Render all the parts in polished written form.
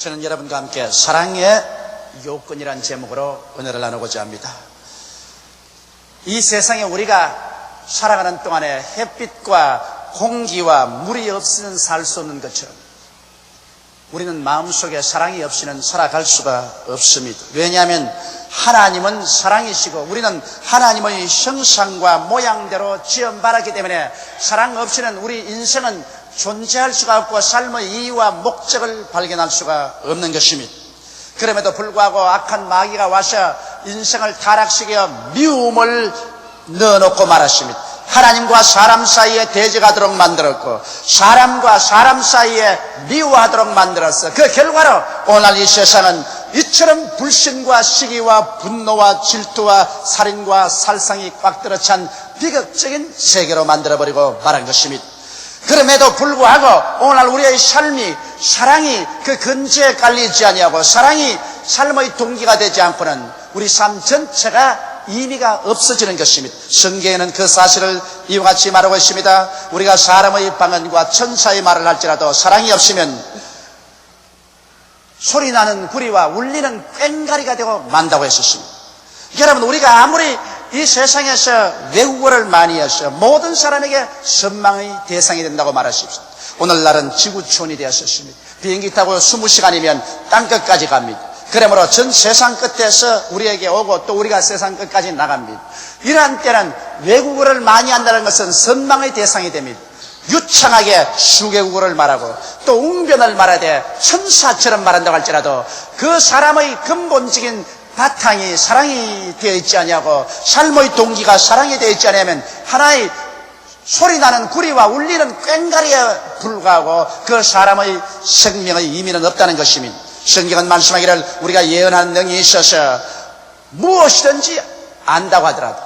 저는 여러분과 함께 사랑의 요건이라는 제목으로 은혜를 나누고자 합니다. 이 세상에 우리가 살아가는 동안에 햇빛과 공기와 물이 없이는 살 수 없는 것처럼 우리는 마음속에 사랑이 없이는 살아갈 수가 없습니다. 왜냐하면 하나님은 사랑이시고 우리는 하나님의 형상과 모양대로 지음받았기 때문에 사랑 없이는 우리 인생은 존재할 수가 없고 삶의 이유와 목적을 발견할 수가 없는 것입니다. 그럼에도 불구하고 악한 마귀가 와서 인생을 타락시켜 미움을 넣어놓고 말았습니다. 하나님과 사람 사이에 대적하도록 만들었고 사람과 사람 사이에 미워하도록 만들었어. 그 결과로 오늘 이 세상은 이처럼 불신과 시기와 분노와 질투와 살인과 살상이 꽉 들어찬 비극적인 세계로 만들어버리고 말한 것입니다. 그럼에도 불구하고 오늘 우리의 삶이 사랑이 그 근처에 깔리지 아니하고 사랑이 삶의 동기가 되지 않고는 우리 삶 전체가 의미가 없어지는 것입니다. 성경에는 그 사실을 이와 같이 말하고 있습니다. 우리가 사람의 방언과 천사의 말을 할지라도 사랑이 없으면 소리나는 구리와 울리는 꽹가리가 되고 만다고 했었습니다. 여러분, 우리가 아무리 이 세상에서 외국어를 많이 해서 모든 사람에게 선망의 대상이 된다고 말하십시오. 오늘날은 지구촌이 되었습니다. 비행기 타고 20시간이면 땅끝까지 갑니다. 그러므로 전 세상 끝에서 우리에게 오고 또 우리가 세상 끝까지 나갑니다. 이러한 때는 외국어를 많이 한다는 것은 선망의 대상이 됩니다. 유창하게 수개국어를 말하고 또 웅변을 말하되 천사처럼 말한다고 할지라도 그 사람의 근본적인 바탕이 사랑이 되어 있지 아니하고 삶의 동기가 사랑이 되어 있지 않으면 하나의 소리나는 구리와 울리는 꽹가리에 불과하고 그 사람의 생명의 의미는 없다는 것입니다. 성경은 말씀하기를 우리가 예언하는 능이 있어서 무엇이든지 안다고 하더라도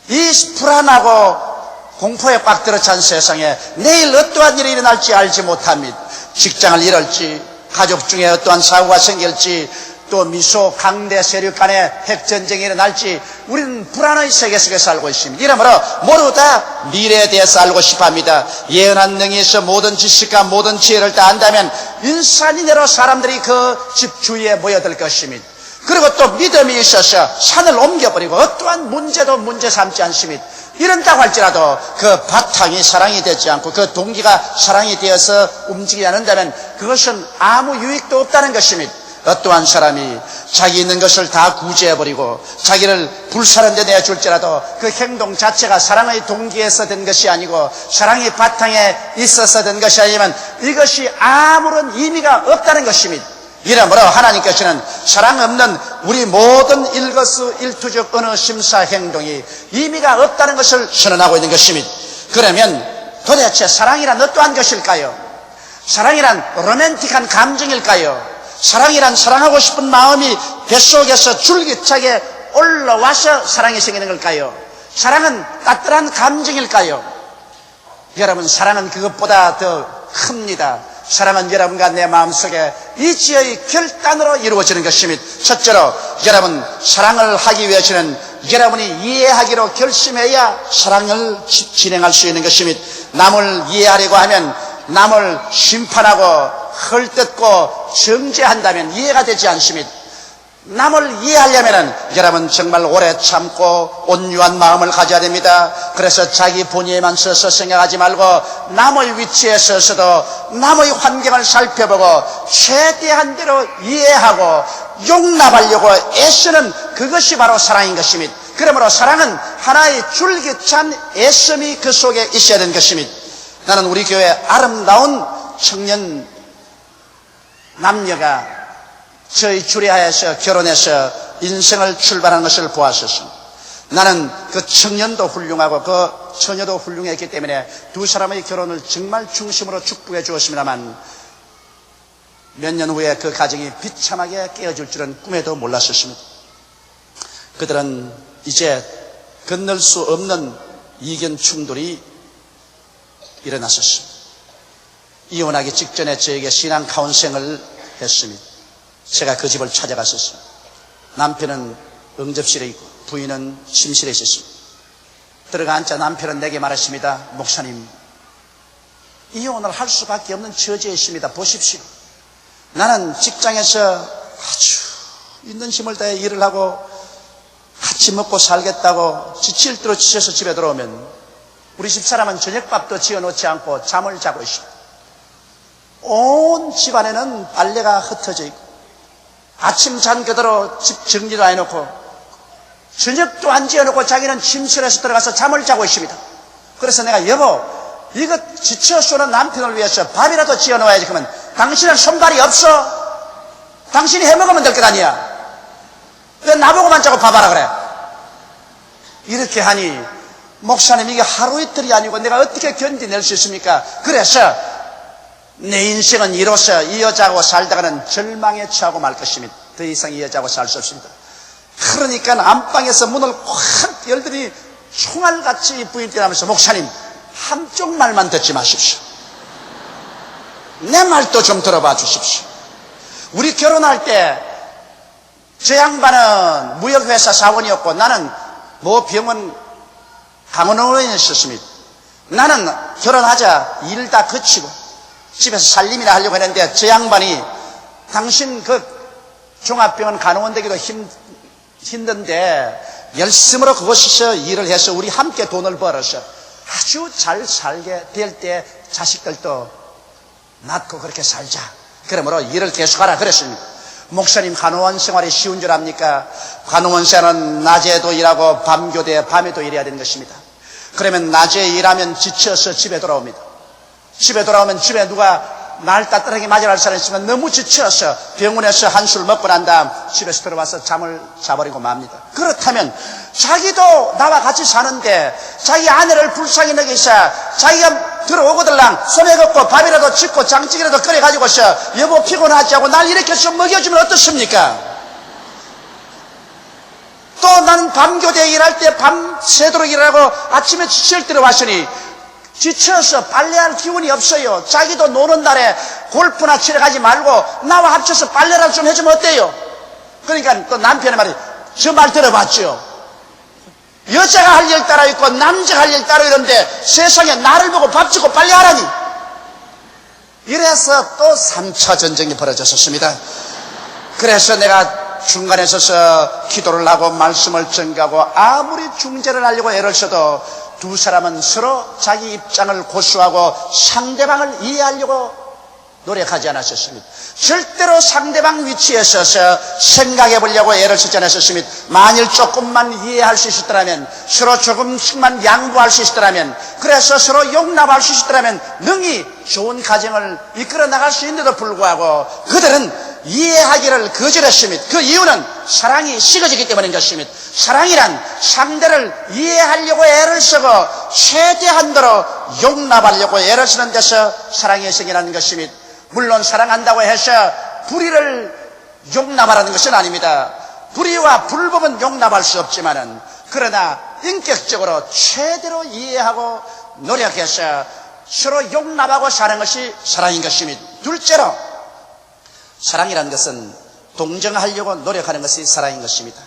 이 불안하고 공포에 꽉 들어찬 세상에 내일 어떠한 일이 일어날지 알지 못합니다. 직장을 잃을지 가족 중에 어떠한 사고가 생길지 또 미소 강대 세력 간의 핵전쟁이 일어날지 우리는 불안의 세계 속에 살고 있습니다. 이러므로 모두 다 미래에 대해서 알고 싶어합니다. 예언한 능이 있어 모든 지식과 모든 지혜를 다 안다면 인산이대로 사람들이 그 집 주위에 모여들 것입니다. 그리고 또 믿음이 있어서 산을 옮겨버리고 어떠한 문제도 문제 삼지 않습니다. 이런다고 할지라도 그 바탕이 사랑이 되지 않고 그 동기가 사랑이 되어서 움직이지 않는다면 그것은 아무 유익도 없다는 것입니다. 어떠한 사람이 자기 있는 것을 다 구제해버리고 자기를 불사른 데 내줄지라도 그 행동 자체가 사랑의 동기에서 된 것이 아니고 사랑의 바탕에 있어서 된 것이 아니면 이것이 아무런 의미가 없다는 것입니다. 이러므로 하나님께서는 사랑 없는 우리 모든 일거수일투족 어느 심사 행동이 의미가 없다는 것을 선언하고 있는 것입니다. 그러면 도대체 사랑이란 어떠한 것일까요? 사랑이란 로맨틱한 감정일까요? 사랑이란 사랑하고 싶은 마음이 뱃속에서 줄기차게 올라와서 사랑이 생기는 걸까요? 사랑은 따뜻한 감정일까요? 여러분, 사랑은 그것보다 더 큽니다. 사랑은 여러분과 내 마음속에 이치의 결단으로 이루어지는 것입니다. 첫째로 여러분, 사랑을 하기 위해서는 여러분이 이해하기로 결심해야 사랑을 진행할 수 있는 것입니다. 남을 이해하려고 하면 남을 심판하고 헐뜯고 정죄한다면 이해가 되지 않습니다. 남을 이해하려면 여러분 정말 오래 참고 온유한 마음을 가져야 됩니다. 그래서 자기 본의에만 서서 생각하지 말고 남의 위치에 서서도 남의 환경을 살펴보고 최대한 대로 이해하고 용납하려고 애쓰는 그것이 바로 사랑인 것입니다. 그러므로 사랑은 하나의 줄기찬 애씀이 그 속에 있어야 되는 것입니다. 나는 우리 교회 아름다운 청년 남녀가 저희 주례하에서 결혼해서 인생을 출발하는 것을 보았었습니다. 나는 그 청년도 훌륭하고 그 처녀도 훌륭했기 때문에 두 사람의 결혼을 정말 중심으로 축복해 주었습니다만 몇 년 후에 그 가정이 비참하게 깨어질 줄은 꿈에도 몰랐었습니다. 그들은 이제 건널 수 없는 이견 충돌이 일어났었습니다. 이혼하기 직전에 저에게 신앙 카운셀링을 했습니다. 제가 그 집을 찾아갔었습니다. 남편은 응접실에 있고 부인은 침실에 있었습니다. 들어가 앉자 남편은 내게 말했습니다. 목사님, 이혼을 할 수밖에 없는 처지에 있습니다. 보십시오. 나는 직장에서 아주 있는 힘을 다해 일을 하고 같이 먹고 살겠다고 지칠 대로 지쳐서 집에 들어오면 우리 집사람은 저녁밥도 지어놓지 않고 잠을 자고 있습니다. 온 집안에는 빨래가 흩어져 있고 아침 잔 그대로 집 정리도 안 해놓고 저녁도 안 지어놓고 자기는 침실에서 들어가서 잠을 자고 있습니다. 그래서 내가 여보 이거 지쳐 쏘는 남편을 위해서 밥이라도 지어놓아야지. 그러면 당신은 손발이 없어. 당신이 해먹으면 될 것 아니야. 왜 나보고만 자꾸 밥하라 그래. 이렇게 하니 목사님 이게 하루 이틀이 아니고 내가 어떻게 견디낼 수 있습니까? 그래서 내 인생은 이로써 이 여자하고 살다가는 절망에 처하고 말 것입니다. 더 이상 이 여자하고 살 수 없습니다. 그러니까 안방에서 문을 확 열더니 총알같이 부인이 하면서 목사님 한쪽 말만 듣지 마십시오. 내 말도 좀 들어봐 주십시오. 우리 결혼할 때 저 양반은 무역회사 사원이었고 나는 모 병원 강원의원에 있었습니다. 나는 결혼하자 일 다 그치고 집에서 살림이나 하려고 했는데 저 양반이 당신 그 종합병원 간호원 되기도 힘든데 열심으로 그곳에서 일을 해서 우리 함께 돈을 벌어서 아주 잘 살게 될 때 자식들도 낳고 그렇게 살자. 그러므로 일을 계속하라 그랬습니다. 목사님 간호원 생활이 쉬운 줄 압니까? 간호원 생활은 낮에도 일하고 밤교대 밤에도 일해야 되는 것입니다. 그러면 낮에 일하면 지쳐서 집에 돌아옵니다. 집에 돌아오면 집에 누가 날 따뜻하게 맞이할 사람이 있으면 너무 지쳐서 병원에서 한술 먹고 난 다음 집에서 들어와서 잠을 자버리고 맙니다. 그렇다면 자기도 나와 같이 사는데 자기 아내를 불쌍히 여기서 자기가 들어오거들랑 손에 걷고 밥이라도 짓고 장찌개라도 끓여가지고서 여보 피곤하지 하고 날 이렇게 좀 먹여주면 어떻습니까? 또 나는 밤교대 일할 때 밤새도록 일하고 아침에 지칠 때로 왔으니 지쳐서 빨래할 기운이 없어요. 자기도 노는 날에 골프나 치러 가지 말고 나와 합쳐서 빨래라도 좀 해주면 어때요? 그러니까 또 남편의 말이 저 말 들어봤죠. 여자가 할 일 따로 있고 남자가 할 일 따로 이런데 세상에 나를 보고 밥 짓고 빨래하라니. 이래서 또 3차 전쟁이 벌어졌었습니다. 그래서 내가 중간에 서서 기도를 하고 말씀을 전가하고 아무리 중재를 하려고 애를 써도 두 사람은 서로 자기 입장을 고수하고 상대방을 이해하려고 노력하지 않았었습니다. 절대로 상대방 위치에 서서 생각해 보려고 애를 쓰지 않았었습니다. 만일 조금만 이해할 수 있었더라면, 서로 조금씩만 양보할 수 있었더라면, 그래서 서로 용납할 수 있었더라면 능히 좋은 가정을 이끌어 나갈 수 있는데도 불구하고 그들은 이해하기를 거절했습니다. 그 이유는 사랑이 식어지기 때문인 것입니다. 사랑이란 상대를 이해하려고 애를 쓰고 최대한도로 용납하려고 애를 쓰는 데서 사랑이 생겨나는 것입니다. 물론 사랑한다고 해서 불의를 용납하라는 것은 아닙니다. 불의와 불법은 용납할 수 없지만은 그러나 인격적으로 최대로 이해하고 노력해서 서로 용납하고 사는 것이 사랑인 것입니다. 둘째로 사랑이라는 것은 동정하려고 노력하는 것이 사랑인 것입니다.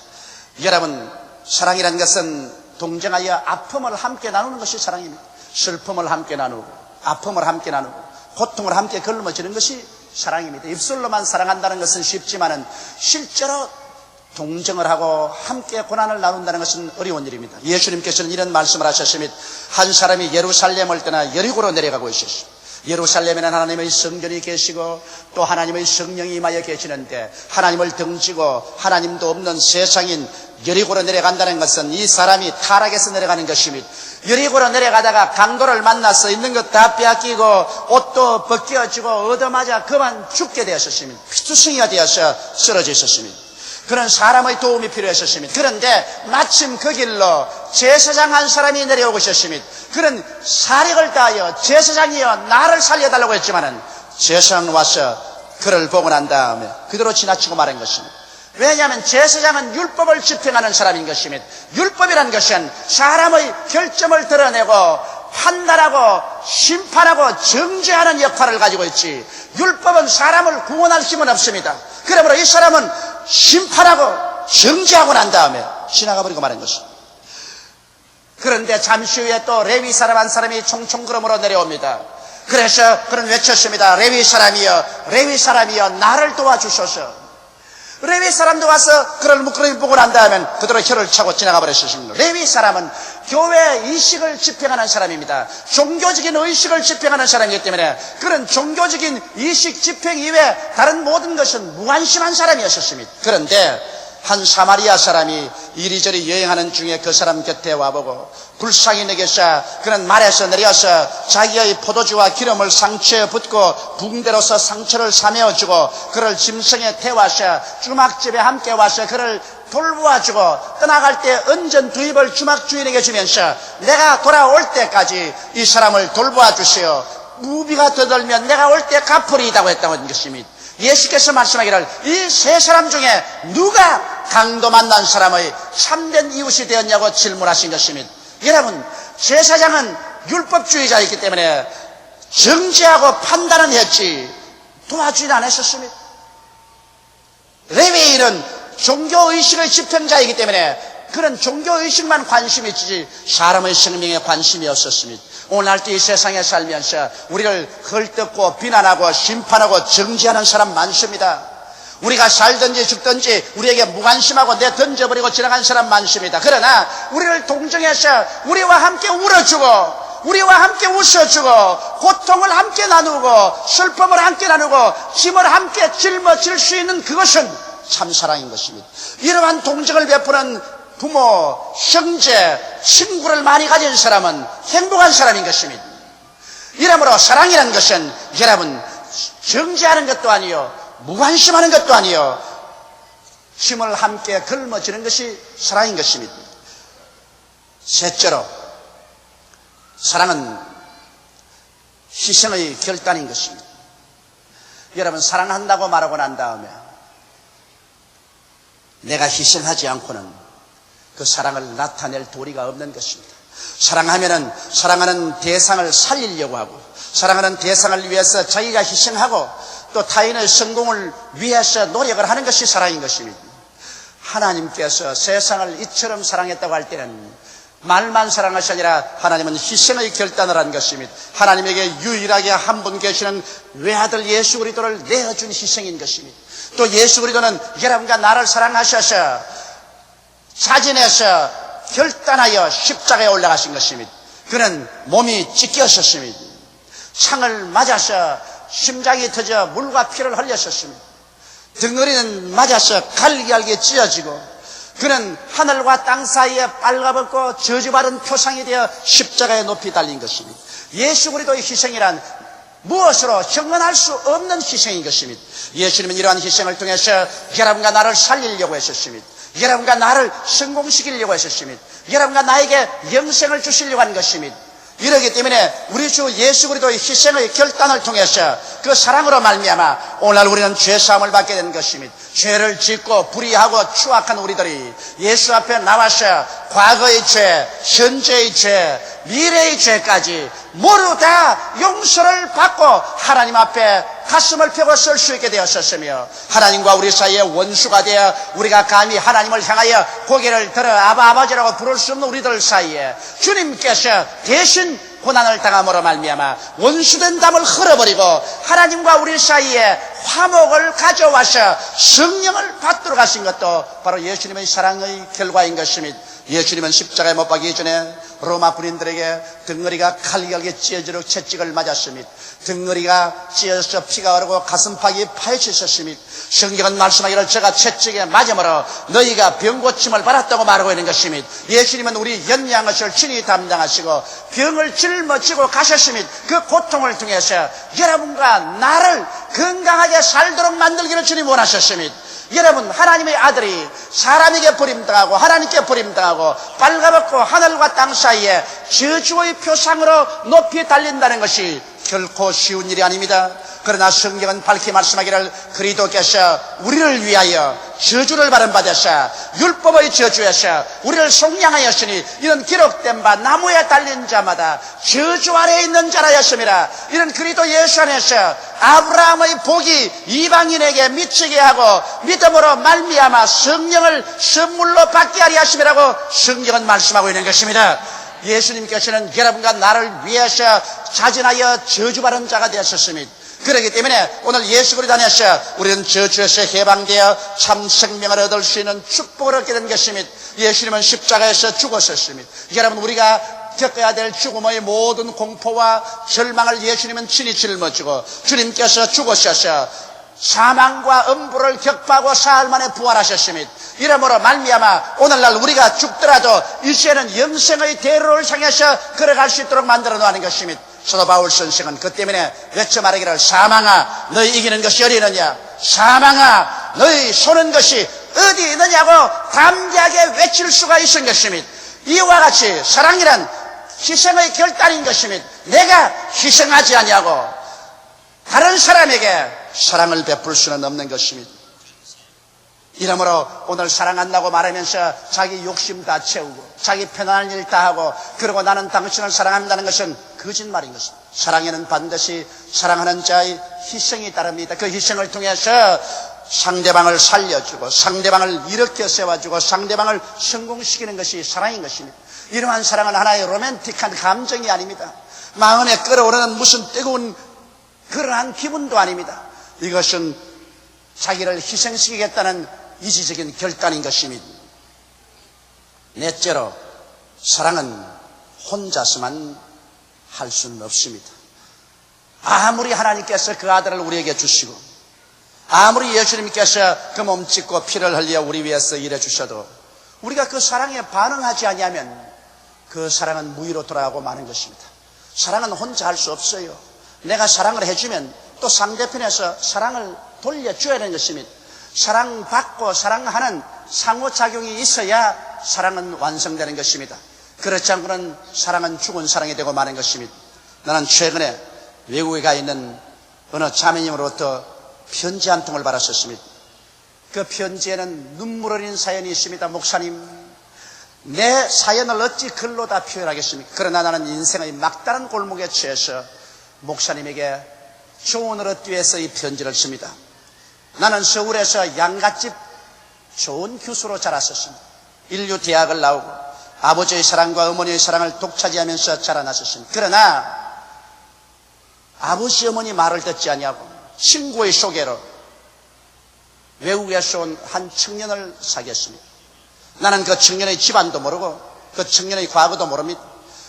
여러분, 사랑이라는 것은 동정하여 아픔을 함께 나누는 것이 사랑입니다. 슬픔을 함께 나누고 아픔을 함께 나누고 고통을 함께 걸머지는 것이 사랑입니다. 입술로만 사랑한다는 것은 쉽지만은 실제로 동정을 하고 함께 고난을 나눈다는 것은 어려운 일입니다. 예수님께서는 이런 말씀을 하셨습니다. 한 사람이 예루살렘을 떠나 여리고로 내려가고 있었습니다. 예루살렘에는 하나님의 성전이 계시고 또 하나님의 성령이 임하여 계시는데 하나님을 등지고 하나님도 없는 세상인 여리고로 내려간다는 것은 이 사람이 타락해서 내려가는 것입니다. 여리고로 내려가다가 강도를 만나서 있는 것 다 빼앗기고 옷도 벗겨지고 얻어맞아 그만 죽게 되었습니다. 피투성이가 되어서 쓰러져 있었습니다. 그런 사람의 도움이 필요했었습니다. 그런데 마침 그 길로 제사장 한 사람이 내려오고 있었습니다. 그런 사력을 다하여 제사장이여 나를 살려달라고 했지만은 제사장 와서 그를 보고 난 다음에 그대로 지나치고 말한 것입니다. 왜냐하면 제사장은 율법을 집행하는 사람인 것입니다. 율법이라는 것은 사람의 결점을 드러내고 판단하고 심판하고 정죄하는 역할을 가지고 있지, 율법은 사람을 구원할 힘은 없습니다. 그러므로 이 사람은 심판하고 정죄하고 난 다음에 지나가 버리고 말한 것입니다. 그런데 잠시 후에 또 레위 사람 한 사람이 총총걸음으로 내려옵니다. 그래서 그는 외쳤습니다. 레위 사람이여 나를 도와주소서. 레위 사람도 와서 그를 묶으니 보고 난 다음엔 그대로 혀를 차고 지나가 버렸습니다. 레위 사람은 교회 의식을 집행하는 사람입니다. 종교적인 의식을 집행하는 사람이기 때문에 그런 종교적인 의식 집행 이외에 다른 모든 것은 무관심한 사람이었습니다. 그런데 한 사마리아 사람이 이리저리 여행하는 중에 그 사람 곁에 와보고 불쌍히 여겨서 그는 말에서 내려서 자기의 포도주와 기름을 상처에 붓고 붕대로서 상처를 사매어주고 그를 짐승에 태워서 주막집에 함께 와서 그를 돌보아주고 떠나갈 때 은전 두 입을 주막 주인에게 주면서 내가 돌아올 때까지 이 사람을 돌보아 주세요. 무비가 더들면 내가 올 때 갚으리이다고 했다는 것입니다. 예수께서 말씀하기를 이 세 사람 중에 누가 강도 만난 사람의 참된 이웃이 되었냐고 질문하신 것입니다. 여러분, 제사장은 율법주의자이기 때문에 정죄하고 판단은 했지 도와주진 않았었습니다. 레위인은 종교의식의 집행자이기 때문에 그런 종교의식만 관심이 있지 사람의 생명에 관심이 없었습니다. 오늘날도 이 세상에 살면서 우리를 헐뜯고 비난하고 심판하고 정죄하는 사람 많습니다. 우리가 살든지 죽든지 우리에게 무관심하고 내 던져버리고 지나간 사람 많습니다. 그러나 우리를 동정해서 우리와 함께 울어주고 우리와 함께 웃어주고 고통을 함께 나누고 슬픔을 함께 나누고 짐을 함께 짊어질 수 있는 그것은 참사랑인 것입니다. 이러한 동정을 베푸는 부모, 형제, 친구를 많이 가진 사람은 행복한 사람인 것입니다. 이러므로 사랑이라는 것은 여러분 정죄하는 것도 아니요 무관심하는 것도 아니요 힘을 함께 걸머지는 것이 사랑인 것입니다. 셋째로 사랑은 희생의 결단인 것입니다. 여러분 사랑한다고 말하고 난 다음에 내가 희생하지 않고는 그 사랑을 나타낼 도리가 없는 것입니다. 사랑하는 대상을 살리려고 하고 사랑하는 대상을 위해서 자기가 희생하고 또 타인의 성공을 위해서 노력을 하는 것이 사랑인 것입니다. 하나님께서 세상을 이처럼 사랑했다고 할 때는 말만 사랑하시 아니라 하나님은 희생의 결단을 한 것입니다. 하나님에게 유일하게 한 분 계시는 외아들 예수 그리스도를 내어준 희생인 것입니다. 또 예수 그리스도는 여러분과 나를 사랑하셔서 자진해서 결단하여 십자가에 올라가신 것입니다. 그는 몸이 찢겨졌습니다. 창을 맞아서 심장이 터져 물과 피를 흘렸었습니다. 덩어리는 맞아서 갈기갈기 찢어지고 그는 하늘과 땅 사이에 빨가벗고 저주받은 표상이 되어 십자가에 높이 달린 것입니다. 예수 그리스도의 희생이란 무엇으로 형언할 수 없는 희생인 것입니다. 예수님은 이러한 희생을 통해서 여러분과 나를 살리려고 하셨습니다. 여러분과 나를 성공시키려고 하셨습니다. 여러분과 나에게 영생을 주시려고 하는 것입니다. 이러기 때문에 우리 주 예수 그리스도의 희생의 결단을 통해서 그 사랑으로 말미암아 오늘 우리는 죄사함을 받게 된 것입니다. 죄를 짓고 불의하고 추악한 우리들이 예수 앞에 나와서 과거의 죄, 현재의 죄, 미래의 죄까지 모두 다 용서를 받고 하나님 앞에 가슴을 펴고 설 수 있게 되었었으며 하나님과 우리 사이에 원수가 되어 우리가 감히 하나님을 향하여 고개를 들어 아버지라고 부를 수 없는 우리들 사이에 주님께서 대신 고난을 당함으로 말미암아 원수된 담을 흘러버리고 하나님과 우리 사이에 화목을 가져와서 성령을 받들어 가신 것도 바로 예수님의 사랑의 결과인 것입니다. 예수님은 십자가에 못 박히기 전에 로마 군인들에게 덩어리가 칼갈게 찢어지도록 채찍을 맞았습니다. 덩어리가 찢어져서 피가 흐르고 가슴팍이 파헤쳤습니다. 성경은 말씀하기를 제가 채찍에 맞음으로 너희가 병고침을 받았다고 말하고 있는 것입니다. 예수님은 우리 연약한 것을 친히 담당하시고 병을 짊어지고 가셨습니다. 그 고통을 통해서 여러분과 나를 건강하게 살도록 만들기를 주님 원하셨습니다. 여러분 하나님의 아들이 사람에게 버림당하고 하나님께 버림당하고 빨가벗고 하늘과 땅 사이에 저주의 표상으로 높이 달린다는 것이 결코 쉬운 일이 아닙니다. 그러나 성경은 밝히 말씀하기를 그리스도께서 우리를 위하여 저주를 받으사 율법의 저주에서 우리를 속량하였으니 이는 기록된 바 나무에 달린 자마다 저주 아래에 있는 자라였습니다. 이는 그리스도 예수 안에서 아브라함의 복이 이방인에게 미치게 하고 믿음으로 말미암아 성령을 선물로 받게 하리 하심이라고 성경은 말씀하고 있는 것입니다. 예수님께서는 여러분과 나를 위해서 자진하여 저주받은 자가 되었습니다. 그렇기 때문에 오늘 예수 그리스도 안에서 우리는 저주에서 해방되어 참 생명을 얻을 수 있는 축복을 얻게 된 것입니다. 예수님은 십자가에서 죽었었습니다. 여러분, 우리가 겪어야 될 죽음의 모든 공포와 절망을 예수님은 친히 짊어지고 주님께서 죽으셔서 사망과 음부를 격파하고 사흘 만에 부활하셨습니다. 이러므로 말미암아 오늘날 우리가 죽더라도 이제는 영생의 대로를 향해서 걸어갈 수 있도록 만들어 놓는 것입니다. 사도 바울 선생은 그 때문에 외쳐 말하기를, 사망아 너희 이기는 것이 어디 있느냐, 사망아 너희 쏘는 것이 어디 있느냐고 담대하게 외칠 수가 있은 것입니다. 이와 같이 사랑이란 희생의 결단인 것입니다. 내가 희생하지 아니하고 다른 사람에게 사랑을 베풀 수는 없는 것입니다. 이러므로 오늘 사랑한다고 말하면서 자기 욕심 다 채우고 자기 편안한 일 다 하고 그리고 나는 당신을 사랑한다는 것은 거짓말인 것입니다. 사랑에는 반드시 사랑하는 자의 희생이 따릅니다. 그 희생을 통해서 상대방을 살려주고 상대방을 일으켜 세워주고 상대방을 성공시키는 것이 사랑인 것입니다. 이러한 사랑은 하나의 로맨틱한 감정이 아닙니다. 마음에 끓어오르는 무슨 뜨거운 그러한 기분도 아닙니다. 이것은 자기를 희생시키겠다는 이지적인 결단인 것입니다. 넷째로, 사랑은 혼자서만 할 수는 없습니다. 아무리 하나님께서 그 아들을 우리에게 주시고 아무리 예수님께서 그 몸 찢고 피를 흘려 우리 위해서 일해 주셔도 우리가 그 사랑에 반응하지 아니하면 그 사랑은 무의로 돌아가고 마는 것입니다. 사랑은 혼자 할 수 없어요. 내가 사랑을 해주면 또 상대편에서 사랑을 돌려줘야 하는 것입니다. 사랑받고 사랑하는 상호작용이 있어야 사랑은 완성되는 것입니다. 그렇지 않고는 사랑은 죽은 사랑이 되고 마는 것입니다. 나는 최근에 외국에 가 있는 어느 자매님으로부터 편지 한 통을 받았었습니다. 그 편지에는 눈물 어린 사연이 있습니다. 목사님, 내 사연을 어찌 글로 다 표현하겠습니까? 그러나 나는 인생의 막다른 골목에 처해서 목사님에게 조언을 얻기 위해서 이 편지를 씁니다. 나는 서울에서 양갓집 좋은 교수로 자랐었습니다. 인류 대학을 나오고 아버지의 사랑과 어머니의 사랑을 독차지하면서 자라났었습니다. 그러나 아버지 어머니 말을 듣지 아니하고 친구의 소개로 외국에서 온 한 청년을 사귀었습니다. 나는 그 청년의 집안도 모르고 그 청년의 과거도 모릅니다.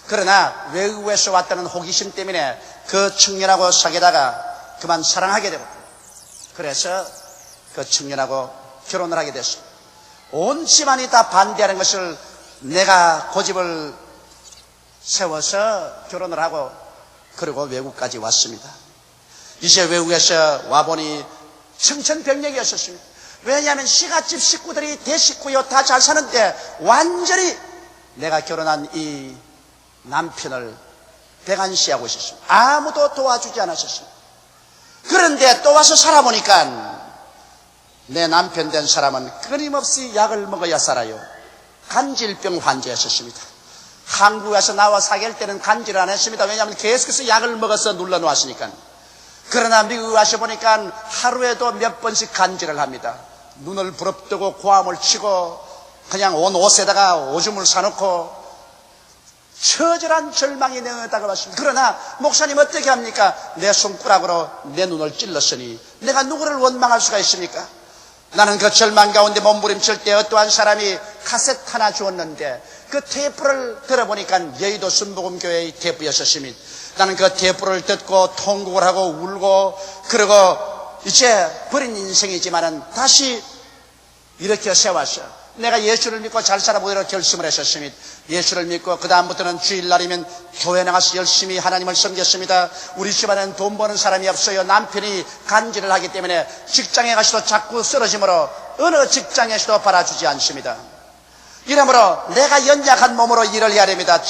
그러나 외국에서 왔다는 호기심 때문에 그 청년하고 사귀다가 그만 사랑하게 되고 그래서 그 청년하고 결혼을 하게 됐습니다. 온 집안이 다 반대하는 것을 내가 고집을 세워서 결혼을 하고 그리고 외국까지 왔습니다. 이제 외국에서 와보니 청천벽력이었습니다. 왜냐하면 시가집 식구들이 대식구요 다 잘 사는데 완전히 내가 결혼한 이 남편을 배관시하고 있었습니다. 아무도 도와주지 않았었습니다. 그런데 또 와서 살아보니까 내 남편 된 사람은 끊임없이 약을 먹어야 살아요. 간질병 환자였었습니다. 한국에서 나와 사귈 때는 간질을 안 했습니다. 왜냐하면 계속해서 약을 먹어서 눌러놓았으니까. 그러나 미국에 와서 보니까 하루에도 몇 번씩 간질을 합니다. 눈을 부릅뜨고 고함을 치고 그냥 온 옷에다가 오줌을 사놓고 처절한 절망이 내어다가 왔습니다. 그러나 목사님 어떻게 합니까? 내 손가락으로 내 눈을 찔렀으니 내가 누구를 원망할 수가 있습니까? 나는 그 절망 가운데 몸부림칠 때 어떠한 사람이 카세트 하나 주었는데 그 테이프를 들어보니까 여의도 순복음교회의 테이프였었습니다. 나는 그 테이프를 듣고 통곡을 하고 울고 그리고 이제 버린 인생이지만은 다시 이렇게 세웠어. 내가 예수를 믿고 잘 살아보기로 결심을 했었습니다. 예수를 믿고 그 다음부터는 주일날이면 교회 나가서 열심히 하나님을 섬겼습니다. 우리 집안에는 돈 버는 사람이 없어요. 남편이 간질을 하기 때문에 직장에 가서도 자꾸 쓰러지므로 어느 직장에서도 받아주지 않습니다. 이러므로 내가 연약한 몸으로 일을 해야 됩니다.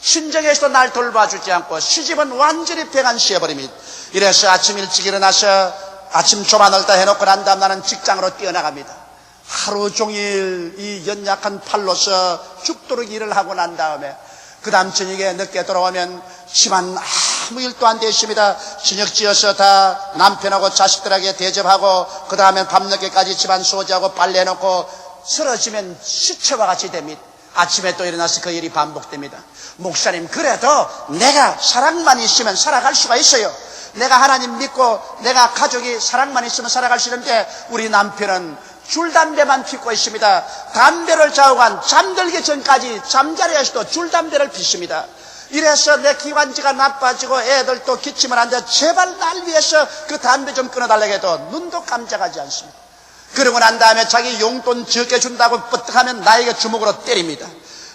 친정에서도 날 돌봐주지 않고 시집은 완전히 배관시해버립니다. 이래서 아침 일찍 일어나서 아침 조반을 다 해놓고 난 다음 나는 직장으로 뛰어나갑니다. 하루 종일 이 연약한 팔로서 죽도록 일을 하고 난 다음에 그 다음 저녁에 늦게 돌아오면 집안 아무 일도 안 되십니다. 저녁 지어서 다 남편하고 자식들에게 대접하고 그 다음에 밤늦게까지 집안 소지하고 빨래해놓고 쓰러지면 시체와 같이 됩니다. 아침에 또 일어나서 그 일이 반복됩니다. 목사님, 그래도 내가 사랑만 있으면 살아갈 수가 있어요. 내가 하나님 믿고 내가 가족이 사랑만 있으면 살아갈 수 있는데 우리 남편은 줄담배만 피우고 있습니다. 담배를 자우간 잠들기 전까지 잠자리에서도 줄담배를 피웁니다. 이래서 내 기관지가 나빠지고 애들도 기침을 하는데 제발 날 위해서 그 담배 좀 끊어달라고 해도 눈도 깜짝하지 않습니다. 그러고 난 다음에 자기 용돈 적게 준다고 뻗떡하면 나에게 주먹으로 때립니다.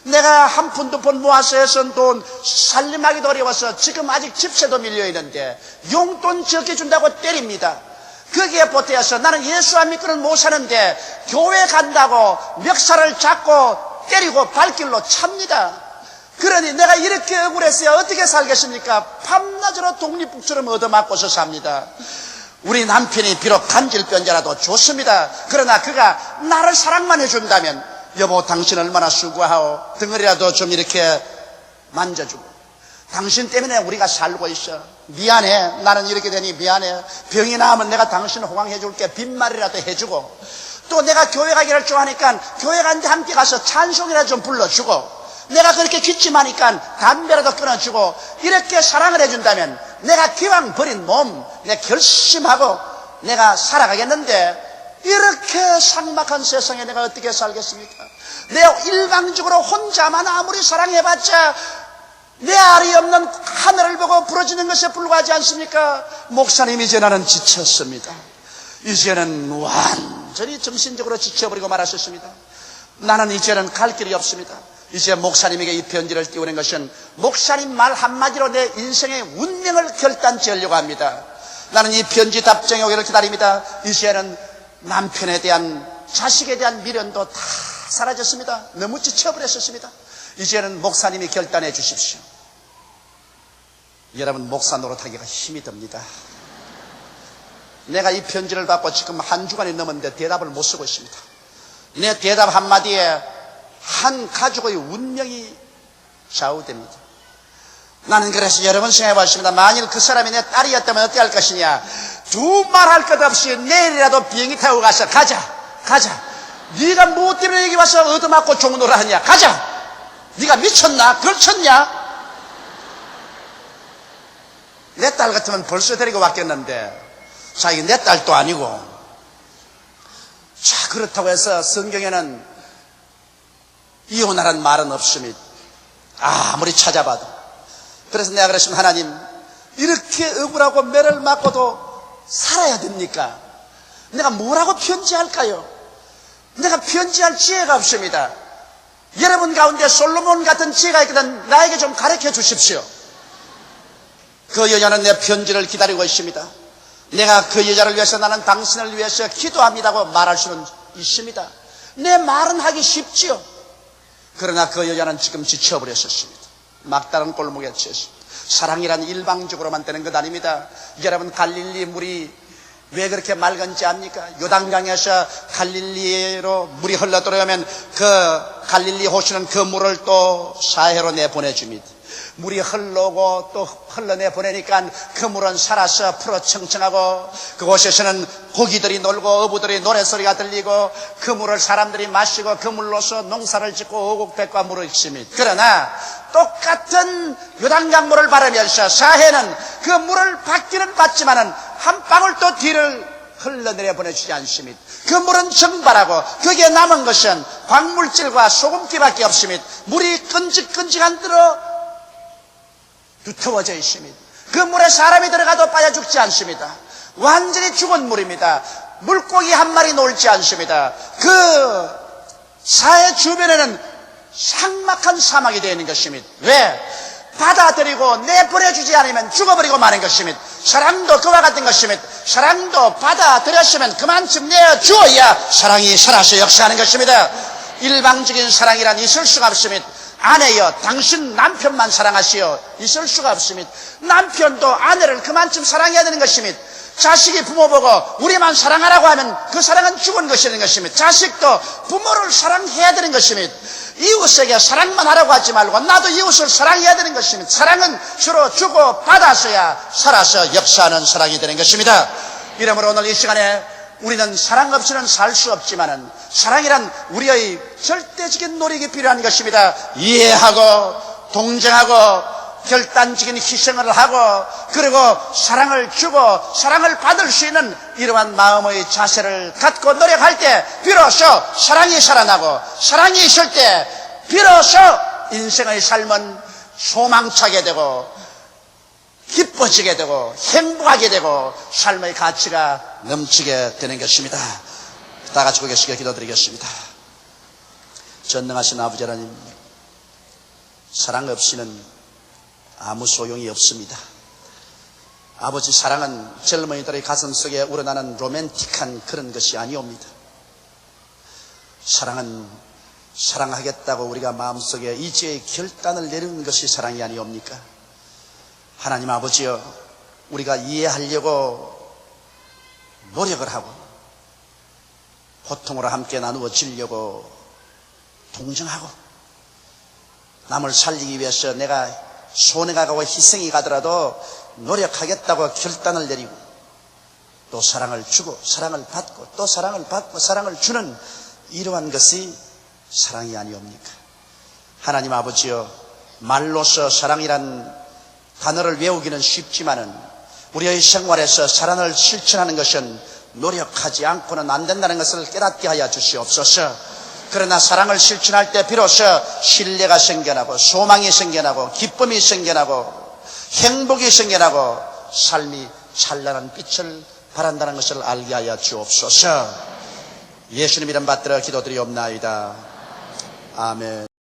내가 한 푼 두 푼 모아서 해서 돈 살림하기도 어려워서 지금 아직 집세도 밀려있는데 용돈 적게 준다고 때립니다. 거기에 보태어서 나는 예수 안 믿고는 못 사는데 교회 간다고 멱살을 잡고 때리고 발길로 찹니다. 그러니 내가 이렇게 억울했어야 어떻게 살겠습니까? 밤낮으로 독립국처럼 얻어맞고서 삽니다. 우리 남편이 비록 간질병자라도 좋습니다. 그러나 그가 나를 사랑만 해준다면 여보 당신 얼마나 수고하오 등을이라도 좀 이렇게 만져주고 당신 때문에 우리가 살고 있어 미안해 나는 이렇게 되니 미안해 병이 나으면 내가 당신 호강해 줄게 빈말이라도 해주고 또 내가 교회 가기를 좋아하니까 교회 간데 함께 가서 찬송이라도 좀 불러주고 내가 그렇게 기침하니까 담배라도 끊어주고 이렇게 사랑을 해준다면 내가 기왕 버린 몸 내가 결심하고 내가 살아가겠는데 이렇게 삭막한 세상에 내가 어떻게 살겠습니까? 내가 일방적으로 혼자만 아무리 사랑해봤자 내 알이 없는 하늘을 보고 부러지는 것에 불과하지 않습니까? 목사님 이제 나는 지쳤습니다. 이제는 완전히 정신적으로 지쳐버리고 말았습니다. 나는 이제는 갈 길이 없습니다. 이제 목사님에게 이 편지를 띄우는 것은 목사님 말 한마디로 내 인생의 운명을 결단지으려고 합니다. 나는 이 편지 답장이 오기를 기다립니다. 이제는 남편에 대한 자식에 대한 미련도 다 사라졌습니다. 너무 지쳐버렸습니다. 이제는 목사님이 결단해 주십시오. 여러분 목사 노릇하기가 힘이 듭니다. 내가 이 편지를 받고 지금 한 주간이 넘었는데 대답을 못 쓰고 있습니다. 내 대답 한마디에 한 가족의 운명이 좌우됩니다. 나는 그래서 여러 번 생각해 봤습니다. 만일 그 사람이 내 딸이었다면 어떻게 할 것이냐. 두말할 것 없이 내일이라도 비행기 타고 가서 가자. 네가 뭐 때문에 여기 와서 얻어맞고 종로를 하냐. 가자. 네가 미쳤나? 걸쳤냐? 내 딸 같으면 벌써 데리고 왔겠는데 자 이게 내 딸도 아니고 자 그렇다고 해서 성경에는 이혼하라는 말은 없습니다. 아무리 찾아봐도. 그래서 내가 그랬습니다. 하나님 이렇게 억울하고 매를 맞고도 살아야 됩니까? 내가 뭐라고 편지할까요? 내가 편지할 지혜가 없습니다. 여러분 가운데 솔로몬 같은 지혜가 있거든 나에게 좀 가르쳐 주십시오. 그 여자는 내 편지를 기다리고 있습니다. 내가 그 여자를 위해서 나는 당신을 위해서 기도합니다고 말할 수는 있습니다. 내 말은 하기 쉽지요. 그러나 그 여자는 지금 지쳐버렸습니다. 막다른 골목에 치였습니다. 사랑이란 일방적으로만 되는 것 아닙니다. 여러분 갈릴리 물이 왜 그렇게 맑은지 압니까? 요단강에서 갈릴리로 물이 흘러 들어가면 그 갈릴리 호수는 그 물을 또 사해로 내보내줍니다. 물이 흘러오고 또 흘러내보내니까 그 물은 살아서 푸르청청하고 그곳에서는 고기들이 놀고 어부들이 노래소리가 들리고 그 물을 사람들이 마시고 그 물로서 농사를 짓고 오곡백과 물을 익습니다. 그러나 똑같은 요단강 물을 바르면서 사해는 그 물을 받기는 받지만은 한 방울도 뒤를 흘러내려 보내주지 않습니다. 그 물은 정발하고 거기에 남은 것은 광물질과 소금기밖에 없습니다. 물이 끈직끈직한 대로 두터워져 있습니다. 그 물에 사람이 들어가도 빠져 죽지 않습니다. 완전히 죽은 물입니다. 물고기 한 마리 놀지 않습니다. 그 사해 주변에는 삭막한 사막이 되어 있는 것입니다. 왜? 받아들이고 내보내주지 않으면 죽어버리고 마는 것입니다. 사랑도 그와 같은 것입니다. 사랑도 받아들였으면 그만큼 내어주어야 사랑이 살아서 역사하는 것입니다. 일방적인 사랑이란 있을 수가 없습니다. 아내여 당신 남편만 사랑하시오 있을 수가 없습니다. 남편도 아내를 그만큼 사랑해야 되는 것입니다. 자식이 부모 보고 우리만 사랑하라고 하면 그 사랑은 죽은 것이라는 것입니다. 자식도 부모를 사랑해야 되는 것입니다. 이웃에게 사랑만 하라고 하지 말고 나도 이웃을 사랑해야 되는 것입니다. 사랑은 주로 주고 받아서야 살아서 역사하는 사랑이 되는 것입니다. 이러므로 오늘 이 시간에 우리는 사랑 없이는 살 수 없지만은 사랑이란 우리의 절대적인 노력이 필요한 것입니다. 이해하고 동정하고 결단적인 희생을 하고 그리고 사랑을 주고 사랑을 받을 수 있는 이러한 마음의 자세를 갖고 노력할 때 비로소 사랑이 살아나고 사랑이 있을 때 비로소 인생의 삶은 소망차게 되고 기뻐지게 되고 행복하게 되고 삶의 가치가 넘치게 되는 것입니다. 다 같이 고개시켜 기도드리겠습니다. 전능하신 아버지 하나님, 사랑 없이는 아무 소용이 없습니다. 아버지, 사랑은 젊은이들의 가슴 속에 우러나는 로맨틱한 그런 것이 아니옵니다. 사랑은 사랑하겠다고 우리가 마음속에 이제의 결단을 내리는 것이 사랑이 아니옵니까? 하나님 아버지여, 우리가 이해하려고 노력을 하고 고통으로 함께 나누어지려고 동정하고 남을 살리기 위해서 내가 손해가 가고 희생이 가더라도 노력하겠다고 결단을 내리고 또 사랑을 주고 사랑을 받고 또 사랑을 받고 사랑을 주는 이러한 것이 사랑이 아니옵니까? 하나님 아버지여, 말로서 사랑이란 단어를 외우기는 쉽지만은 우리의 생활에서 사랑을 실천하는 것은 노력하지 않고는 안 된다는 것을 깨닫게 하여 주시옵소서. 그러나 사랑을 실천할 때 비로소 신뢰가 생겨나고 소망이 생겨나고 기쁨이 생겨나고 행복이 생겨나고 삶이 찬란한 빛을 발한다는 것을 알게 하여 주옵소서. 예수님 이름 받들어 기도드리옵나이다. 아멘.